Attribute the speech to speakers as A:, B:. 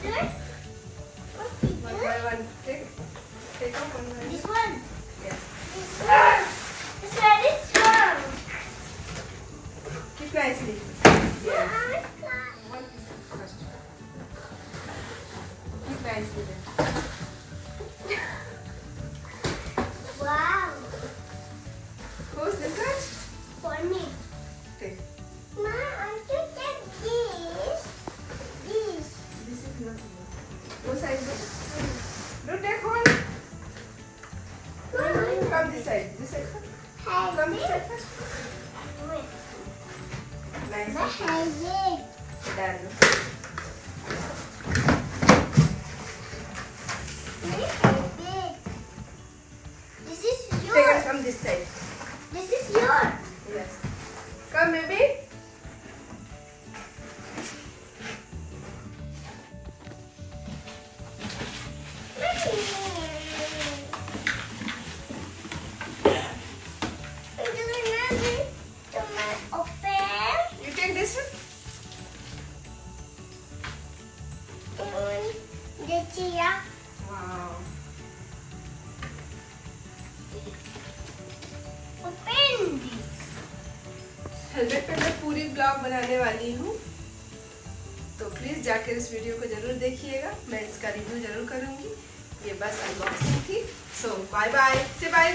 A: One by one. Take off one by one.
B: This one.
A: Yes.
B: This one. It's very strong.
A: Keep nicely. Yeah. One piece first. Keep nicely then.
B: Wow.
A: Who's this one?
B: For me.
A: Take.
B: Ma, I should take this. This.
A: This is not yours. Go side. No, take one. Come this side. This side. Come this side first.
B: Wait.
A: Nice.
B: I have it.
A: Done.
B: This is
A: Take it
B: yours.
A: from this side.
B: This is yours.
A: Yes. Come, baby. You take this one. Wow. Helmet पे मैं पूरी blog बनाने वाली हूँ, तो please जाकर इस video को जरूर देखिएगा। मैं इसका रिव्यू जरूर करूँगी। ये बस अनबॉक्सिंग थी। सो बाय बाय से बाय।